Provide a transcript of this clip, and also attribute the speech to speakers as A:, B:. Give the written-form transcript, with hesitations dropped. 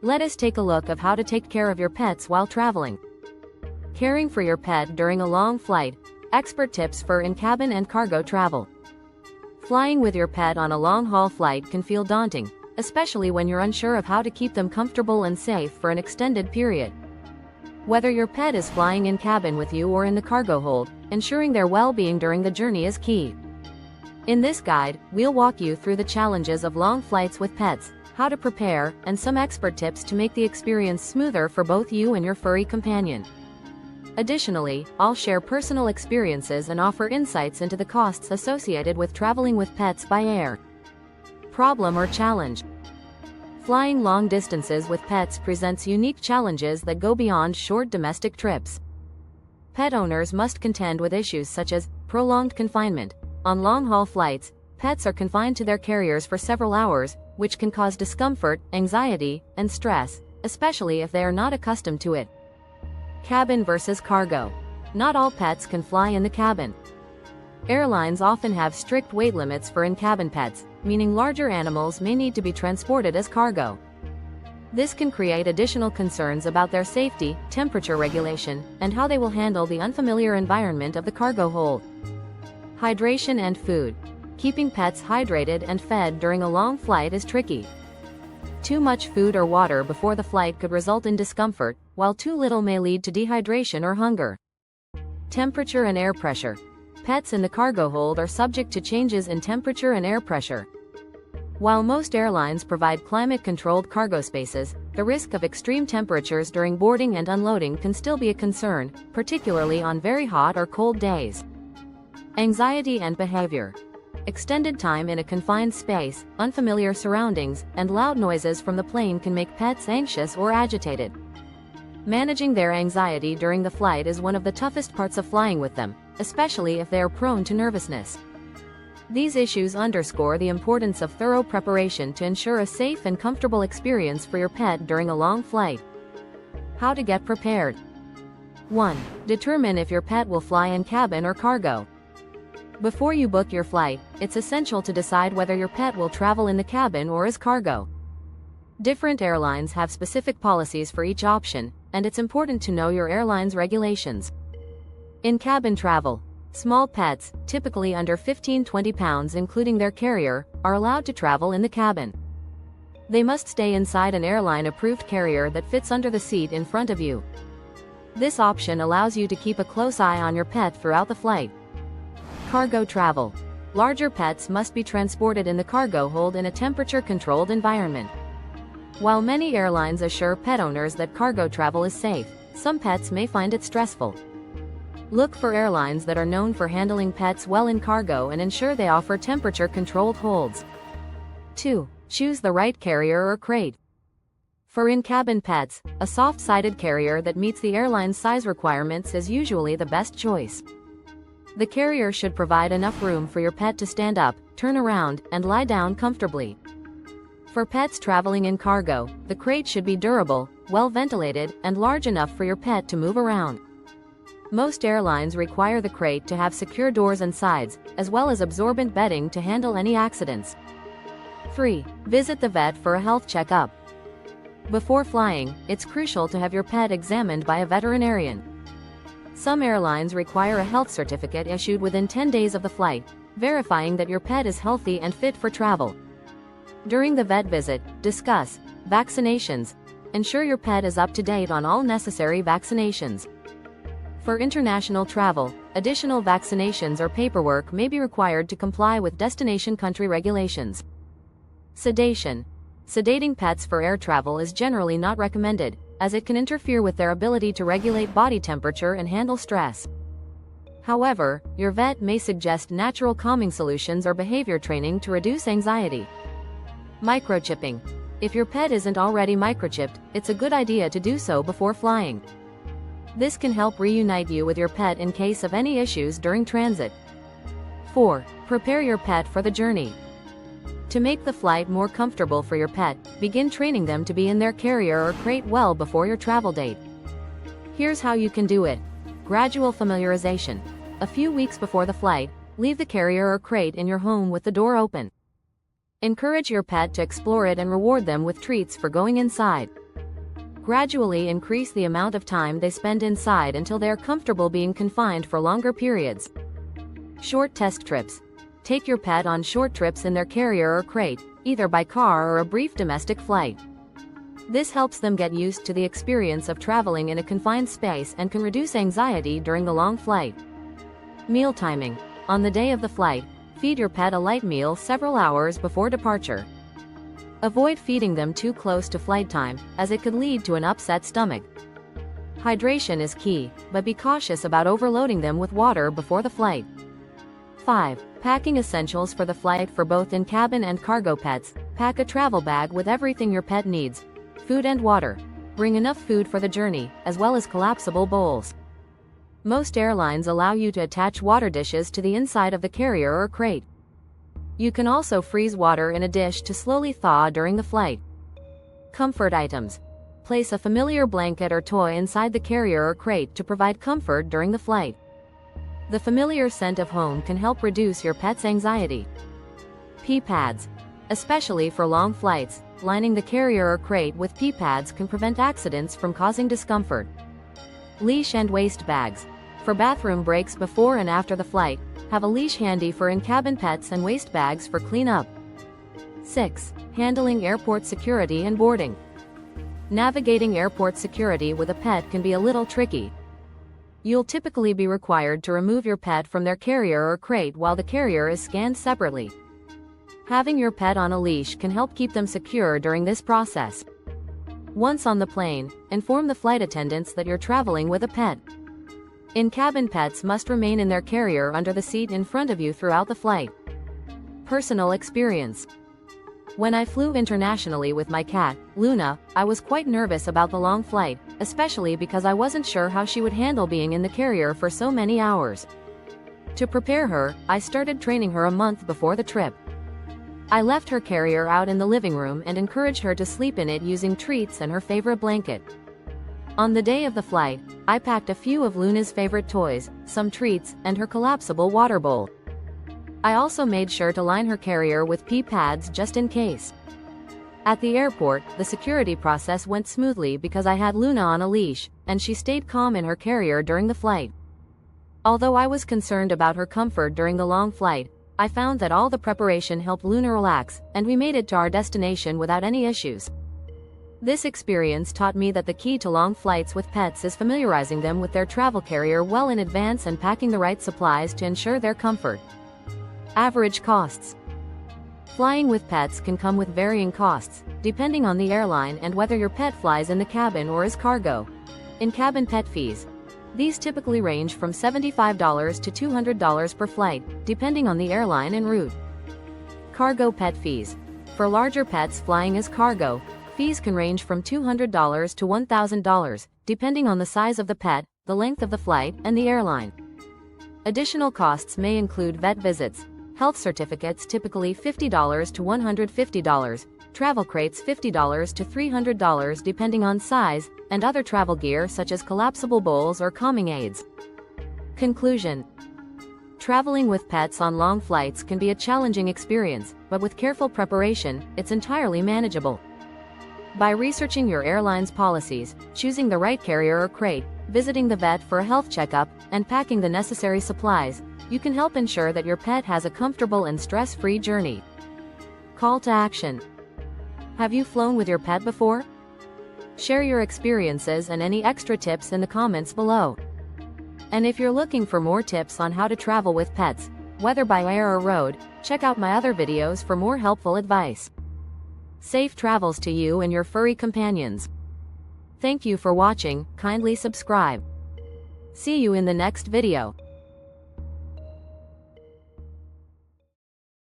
A: Let us take a look at how to take care of your pets while traveling. Caring for your pet during a long flight. Expert tips for in-cabin and cargo travel. Flying with your pet on a long-haul flight can feel daunting, especially when you're unsure of how to keep them comfortable and safe for an extended period. Whether your pet is flying in cabin with you or in the cargo hold, ensuring their well-being during the journey is key. In this guide, we'll walk you through the challenges of long flights with pets, how to prepare, and some expert tips to make the experience smoother for both you and your furry companion. Additionally, I'll share personal experiences and offer insights into the costs associated with traveling with pets by air. Problem or challenge. Flying long distances with pets presents unique challenges that go beyond short domestic trips. Pet owners must contend with issues such as prolonged confinement. On long-haul flights, pets are confined to their carriers for several hours, which can cause discomfort, anxiety, and stress, especially if they are not accustomed to it. Cabin versus cargo. Not all pets can fly in the cabin. Airlines often have strict weight limits for in-cabin pets, meaning larger animals may need to be transported as cargo. This can create additional concerns about their safety, temperature regulation, and how they will handle the unfamiliar environment of the cargo hold. Hydration and food. Keeping pets hydrated and fed during a long flight is tricky. Too much food or water before the flight could result in discomfort, while too little may lead to dehydration or hunger. Temperature and air pressure. Pets in the cargo hold are subject to changes in temperature and air pressure. While most airlines provide climate-controlled cargo spaces, the risk of extreme temperatures during boarding and unloading can still be a concern, particularly on very hot or cold days. Anxiety and behavior. Extended time in a confined space, unfamiliar surroundings, and loud noises from the plane can make pets anxious or agitated. Managing their anxiety during the flight is one of the toughest parts of flying with them, especially if they are prone to nervousness. These issues underscore the importance of thorough preparation to ensure a safe and comfortable experience for your pet during a long flight. How to get prepared. 1. Determine if your pet will fly in cabin or cargo. Before you book your flight, it's essential to decide whether your pet will travel in the cabin or as cargo. Different airlines have specific policies for each option, and it's important to know your airline's regulations. In-cabin travel. Small pets, typically under 15-20 pounds including their carrier, are allowed to travel in the cabin. They must stay inside an airline-approved carrier that fits under the seat in front of you. This option allows you to keep a close eye on your pet throughout the flight. Cargo travel. Larger pets must be transported in the cargo hold in a temperature-controlled environment. While many airlines assure pet owners that cargo travel is safe, some pets may find it stressful. Look for airlines that are known for handling pets well in cargo and ensure they offer temperature-controlled holds. 2. Choose the right carrier or crate. For in-cabin pets, a soft-sided carrier that meets the airline's size requirements is usually the best choice. The carrier should provide enough room for your pet to stand up, turn around, and lie down comfortably. For pets traveling in cargo, the crate should be durable, well ventilated, and large enough for your pet to move around. Most airlines require the crate to have secure doors and sides, as well as absorbent bedding to handle any accidents. 3. Visit the vet for a health checkup. Before flying, it's crucial to have your pet examined by a veterinarian. Some airlines require a health certificate issued within 10 days of the flight, verifying that your pet is healthy and fit for travel. During the vet visit, discuss vaccinations. Ensure your pet is up to date on all necessary vaccinations. For international travel, additional vaccinations or paperwork may be required to comply with destination country regulations. Sedation. Sedating pets for air travel is generally not recommended, as it can interfere with their ability to regulate body temperature and handle stress. However, your vet may suggest natural calming solutions or behavior training to reduce anxiety. Microchipping. If your pet isn't already microchipped, it's a good idea to do so before flying. This can help reunite you with your pet in case of any issues during transit. 4. Prepare your pet for the journey. To make the flight more comfortable for your pet, begin training them to be in their carrier or crate well before your travel date. Here's how you can do it. Gradual familiarization. A few weeks before the flight, leave the carrier or crate in your home with the door open. Encourage your pet to explore it and reward them with treats for going inside. Gradually increase the amount of time they spend inside until they are comfortable being confined for longer periods. Short test trips. Take your pet on short trips in their carrier or crate, either by car or a brief domestic flight. This helps them get used to the experience of traveling in a confined space and can reduce anxiety during the long flight. Meal timing. On the day of the flight, feed your pet a light meal several hours before departure. Avoid feeding them too close to flight time, as it could lead to an upset stomach. Hydration is key, but be cautious about overloading them with water before the flight. 5. Packing essentials for the flight. For both in-cabin and cargo pets, pack a travel bag with everything your pet needs: food and water. Bring enough food for the journey, as well as collapsible bowls. Most airlines allow you to attach water dishes to the inside of the carrier or crate. You can also freeze water in a dish to slowly thaw during the flight. Comfort items. Place a familiar blanket or toy inside the carrier or crate to provide comfort during the flight. The familiar scent of home can help reduce your pet's anxiety. Pee pads. Especially for long flights, lining the carrier or crate with pee pads can prevent accidents from causing discomfort. Leash and waste bags. For bathroom breaks before and after the flight, have a leash handy for in-cabin pets and waste bags for cleanup. 6. Handling airport security and boarding. Navigating airport security with a pet can be a little tricky. You'll typically be required to remove your pet from their carrier or crate while the carrier is scanned separately. Having your pet on a leash can help keep them secure during this process. Once on the plane, inform the flight attendants that you're traveling with a pet. In-cabin pets must remain in their carrier under the seat in front of you throughout the flight. Personal experience. When I flew internationally with my cat, Luna, I was quite nervous about the long flight, especially because I wasn't sure how she would handle being in the carrier for so many hours. To prepare her, I started training her a month before the trip. I left her carrier out in the living room and encouraged her to sleep in it using treats and her favorite blanket. On the day of the flight, I packed a few of Luna's favorite toys, some treats, and her collapsible water bowl. I also made sure to line her carrier with pee pads just in case. At the airport, the security process went smoothly because I had Luna on a leash, and she stayed calm in her carrier during the flight. Although I was concerned about her comfort during the long flight, I found that all the preparation helped Luna relax, and we made it to our destination without any issues. This experience taught me that the key to long flights with pets is familiarizing them with their travel carrier well in advance and packing the right supplies to ensure their comfort. Average costs. Flying with pets can come with varying costs, depending on the airline and whether your pet flies in the cabin or is cargo. In-cabin pet fees. These typically range from $75 to $200 per flight, depending on the airline and route. Cargo pet fees. For larger pets flying as cargo, fees can range from $200 to $1,000, depending on the size of the pet, the length of the flight, and the airline. Additional costs may include vet visits, health certificates typically $50 to $150, travel crates $50 to $300 depending on size, and other travel gear such as collapsible bowls or calming aids. Conclusion. Traveling with pets on long flights can be a challenging experience, but with careful preparation, it's entirely manageable. By researching your airline's policies, choosing the right carrier or crate, visiting the vet for a health checkup, and packing the necessary supplies, you can help ensure that your pet has a comfortable and stress-free journey. Call to action. Have you flown with your pet before? Share your experiences and any extra tips in the comments below. And if you're looking for more tips on how to travel with pets, whether by air or road, check out my other videos for more helpful advice. Safe travels to you and your furry companions. Thank you for watching, kindly subscribe. See you in the next video.